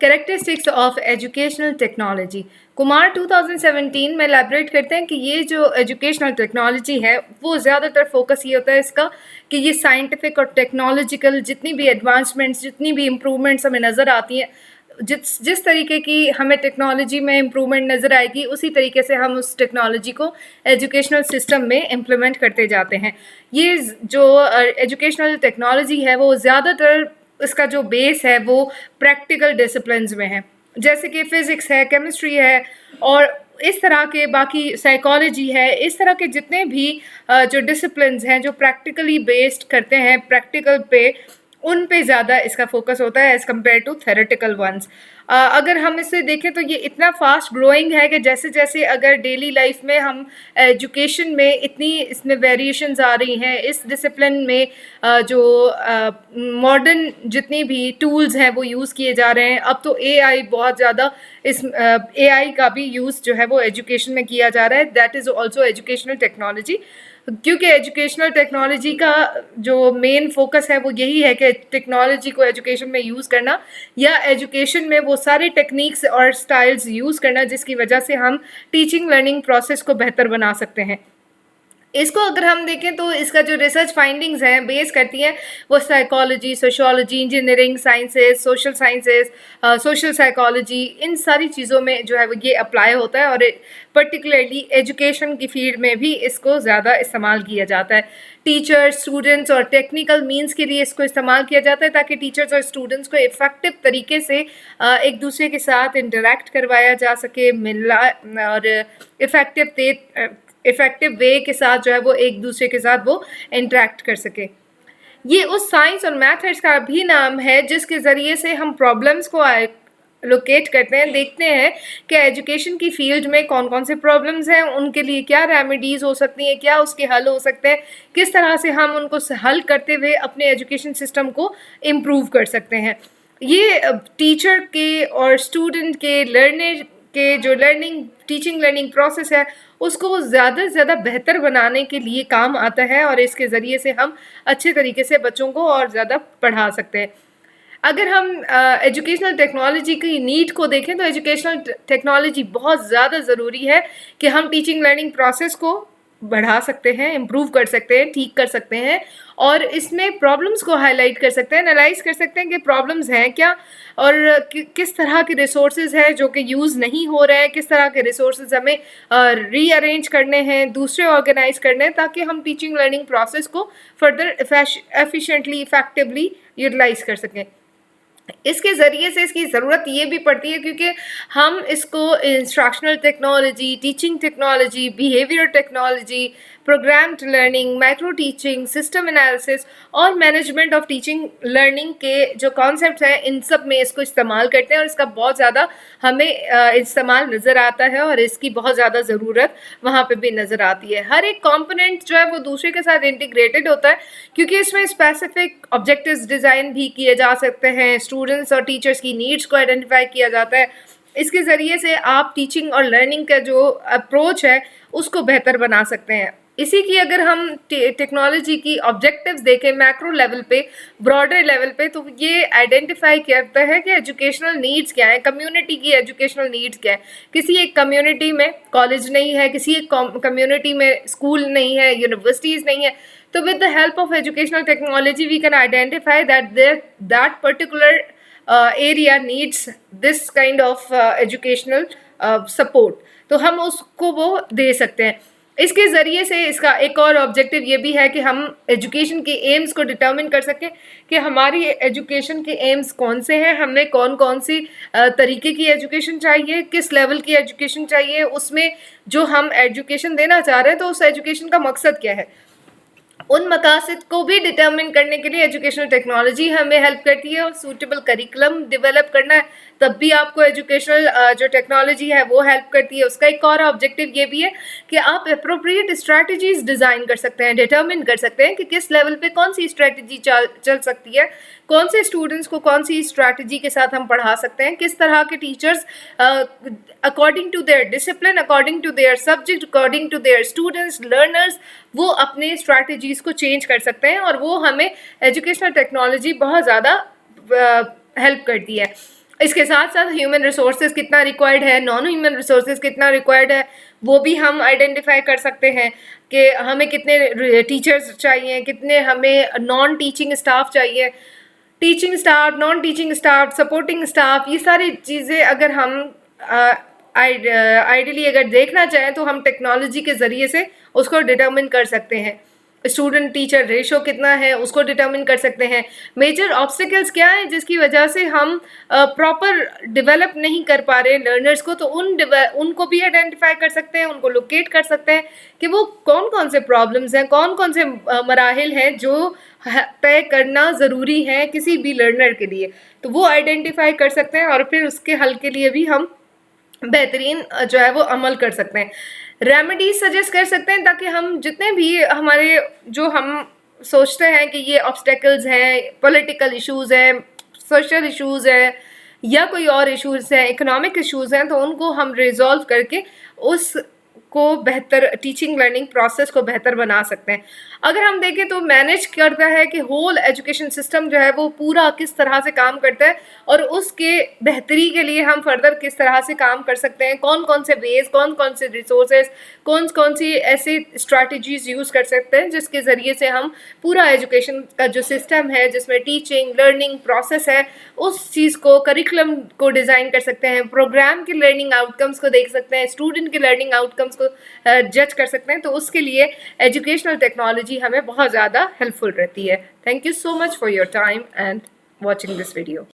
Characteristics of educational technology. Kumar 2017 में elaborate करते हैं कि ये जो एजुकेशनल टेक्नोलॉजी है वो ज़्यादातर फोकस ये होता है इसका कि ये साइंटिफिक और टेक्नोलॉजिकल जितनी भी एडवांसमेंट्स, जितनी भी इम्प्रूवमेंट्स हमें नज़र आती हैं, जिस जिस तरीके की हमें टेक्नोलॉजी में इम्प्रूवमेंट नज़र आएगी उसी तरीके से हम उस टेक्नोलॉजी को एजुकेशनल सिस्टम में इम्प्लीमेंट करते जाते हैं। ये जो एजुकेशनल टेक्नोलॉजी है वो ज़्यादातर इसका जो बेस है वो प्रैक्टिकल डिसिप्लिन्स में है, जैसे कि फ़िज़िक्स है, केमिस्ट्री है और इस तरह के बाकी साइकोलॉजी है। इस तरह के जितने भी जो डिसिप्लिन्स हैं जो प्रैक्टिकली बेस्ड करते हैं, प्रैक्टिकल पे उन पे ज़्यादा इसका फोकस होता है as compare to theoretical ones. अगर हम इसे देखें तो ये इतना फास्ट ग्रोइंग है कि जैसे जैसे अगर डेली लाइफ में हम एजुकेशन में इतनी इसमें वेरिएशंस आ रही हैं, इस डिसिप्लिन में जो मॉडर्न जितनी भी टूल्स हैं वो यूज़ किए जा रहे हैं। अब तो एआई बहुत ज़्यादा इस एआई का भी यूज़ जो है वो एजुकेशन में किया जा रहा है। That is also educational technology, क्योंकि एजुकेशनल टेक्नोलॉजी का जो मेन फोकस है वो यही है कि टेक्नोलॉजी को एजुकेशन में यूज़ करना या एजुकेशन में वो सारे टेक्निक्स और स्टाइल्स यूज़ करना जिसकी वजह से हम टीचिंग लर्निंग प्रोसेस को बेहतर बना सकते हैं। इसको अगर हम देखें तो इसका जो रिसर्च फाइंडिंग्स हैं बेस करती हैं वो psychology, sociology, engineering sciences, social sciences, social psychology, इन सारी चीज़ों में जो है वो ये अप्लाई होता है और पर्टिकुलरली एजुकेशन की फील्ड में भी इसको ज़्यादा इस्तेमाल किया जाता है। टीचर्स, स्टूडेंट्स और टेक्निकल मींस के लिए इसको इस्तेमाल किया जाता है ताकि टीचर्स और स्टूडेंट्स को इफ़ेक्टिव तरीके से एक दूसरे के साथ इंटरेक्ट करवाया जा सके, मिला और इफ़ेक्टिव वे के साथ जो है वो एक दूसरे के साथ वो इंटरेक्ट कर सके। ये उस साइंस और मैथड्स का भी नाम है जिसके ज़रिए से हम प्रॉब्लम्स को लोकेट करते हैं, देखते हैं कि एजुकेशन की फील्ड में कौन कौन से प्रॉब्लम्स हैं, उनके लिए क्या रेमेडीज़ हो सकती हैं, क्या उसके हल हो सकते हैं, किस तरह से हम उनको हल करते हुए अपने एजुकेशन सिस्टम को इम्प्रूव कर सकते हैं। ये टीचर के और स्टूडेंट के लर्नर के जो टीचिंग लर्निंग प्रोसेस है उसको ज़्यादा से ज़्यादा बेहतर बनाने के लिए काम आता है और इसके ज़रिए से हम अच्छे तरीके से बच्चों को और ज़्यादा पढ़ा सकते हैं। अगर हम एजुकेशनल टेक्नोलॉजी की नीड को देखें तो एजुकेशनल टेक्नोलॉजी बहुत ज़्यादा ज़रूरी है कि हम टीचिंग लर्निंग प्रोसेस को बढ़ा सकते हैं, इम्प्रूव कर सकते हैं, ठीक कर सकते हैं और इसमें प्रॉब्लम्स को हाईलाइट कर सकते हैं, एनालाइज कर सकते हैं कि प्रॉब्लम्स हैं क्या और किस तरह के रिसोर्सेज हैं जो कि यूज़ नहीं हो रहे हैं, किस तरह के रिसोर्सेज हमें रीअरेंज करने हैं, दूसरे ऑर्गेनाइज करने हैं ताकि हम टीचिंग लर्निंग प्रोसेस को फर्दर एफिशिएंटली, इफेक्टिवली यूटिलाइज कर सकें। इसके ज़रिए से इसकी ज़रूरत ये भी पड़ती है क्योंकि हम इसको instructional technology, teaching technology, behaviour technology, programmed learning, micro teaching, system analysis और मैनेजमेंट ऑफ टीचिंग लर्निंग के जो कॉन्सेप्ट्स हैं इन सब में इसको इस्तेमाल करते हैं और इसका बहुत ज़्यादा हमें इस्तेमाल नज़र आता है और इसकी बहुत ज़्यादा ज़रूरत वहाँ पे भी नज़र आती है। हर एक कंपोनेंट जो है वो दूसरे के साथ इंटीग्रेटेड होता है क्योंकि इसमें स्पेसिफिक ऑब्जेक्टिव्स डिज़ाइन भी किए जा सकते हैं, स्टूडेंट्स और टीचर्स की नीड्स को आइडेंटिफाई किया जाता है। इसके ज़रिए से आप टीचिंग और लर्निंग का जो अप्रोच है उसको बेहतर बना सकते हैं। इसी की अगर हम टेक्नोलॉजी की ऑब्जेक्टिव्स देखें मैक्रो लेवल पे, ब्रॉडर लेवल पे, तो ये आइडेंटिफाई करता है कि एजुकेशनल नीड्स क्या है, कम्युनिटी की एजुकेशनल नीड्स क्या है। किसी एक कम्युनिटी में कॉलेज नहीं है, किसी एक कम्युनिटी में स्कूल नहीं है, यूनिवर्सिटीज़ नहीं है, तो with the help of educational technology we can identify that particular area needs this kind of educational support, तो हम उसको वो दे सकते हैं। इसके ज़रिए से इसका एक और ऑब्जेक्टिव ये भी है कि हम एजुकेशन के एम्स को डिटर्मिन कर सकें कि हमारी एजुकेशन के एम्स कौन से हैं, हमें कौन कौन सी तरीके की एजुकेशन चाहिए, किस लेवल की एजुकेशन चाहिए, उसमें जो हम एजुकेशन देना चाह रहे हैं तो उस एजुकेशन का मकसद क्या है। उन मकासद को भी डिटर्मिन करने के लिए एजुकेशनल टेक्नोलॉजी हमें हेल्प करती है और सूटेबल करिकुलम डेवलप करना है तब भी आपको एजुकेशनल जो टेक्नोलॉजी है वो हेल्प करती है। उसका एक और ऑब्जेक्टिव ये भी है कि आप अप्रोप्रिएट स्ट्रैटेजीज डिज़ाइन कर सकते हैं, डिटर्मिन कर सकते हैं कि किस लेवल पे कौन सी स्ट्रैटेजी चल सकती है, कौन से स्टूडेंट्स को कौन सी स्ट्रैटेजी के साथ हम पढ़ा सकते हैं, किस तरह के teachers according to their discipline, according to their subject, according to their students learners वो अपने स्ट्रैटेजीज़ को चेंज कर सकते हैं और वो हमें एजुकेशनल टेक्नोलॉजी बहुत ज़्यादा हेल्प करती है। इसके साथ-साथ ह्यूमन रिसोर्सेज़ कितना रिक्वायर्ड है, नॉन ह्यूमन रिसोर्सेज़ कितना रिक्वायर्ड है, वो भी हम आइडेंटिफ़ाई कर सकते हैं कि हमें कितने टीचर्स चाहिए, कितने हमें नॉन टीचिंग स्टाफ चाहिए। Teaching staff, non teaching staff, supporting staff, ये सारी चीज़ें अगर हम आइडियली अगर देखना चाहें तो हम टेक्नोलॉजी के ज़रिए से उसको डिटरमिन कर सकते हैं। स्टूडेंट टीचर रेशो कितना है उसको डिटरमिन कर सकते हैं। मेजर ऑब्स्टिकल्स क्या है जिसकी वजह से हम प्रॉपर डेवलप नहीं कर पा रहे लर्नर्स को, तो उनको भी आइडेंटिफाई कर सकते हैं, उनको लोकेट कर सकते हैं कि वो कौन-कौन से प्रॉब्लम्स हैं, कौन-कौन से मराहिल हैं जो तय करना ज़रूरी है किसी भी लर्नर के लिए। तो वो आइडेंटिफाई कर सकते हैं और फिर उसके हल के लिए भी हम बेहतरीन जो है वो अमल कर सकते हैं। रेमेडीज सजेस्ट कर सकते हैं ताकि हम जितने भी हमारे जो हम सोचते हैं कि ये ऑब्स्टेकल्स हैं, पॉलिटिकल इश्यूज़ हैं, सोशल इश्यूज़ हैं या कोई और इश्यूज़ हैं, इकोनॉमिक इश्यूज़ हैं, तो उनको हम रिज़ॉल्व करके उसको बेहतर टीचिंग लर्निंग प्रोसेस को बेहतर बना सकते हैं। अगर हम देखें तो मैनेज करता है कि होल एजुकेशन सिस्टम जो है वो पूरा किस तरह से काम करता है और उसके बेहतरी के लिए हम फर्दर किस तरह से काम कर सकते हैं, कौन-कौन से वेज़, कौन-कौन से रिसोर्सेज़, कौन-कौन सी ऐसी स्ट्रैटेजीज़ यूज़ कर सकते हैं जिसके ज़रिए से हम पूरा एजुकेशन का जो सिस्टम है जिसमें टीचिंग, लर्निंग प्रोसेस है, उस चीज़ को करिकुलम को डिज़ाइन कर सकते हैं, प्रोग्राम के लर्निंग आउटकम्स को देख सकते हैं, स्टूडेंट के लर्निंग आउटकम्स को जज कर सकते हैं। तो उसके लिए एजुकेशनल टेक्नोलॉजी हमें बहुत ज़्यादा हेल्पफुल रहती है। Thank you so much for your time and watching this video.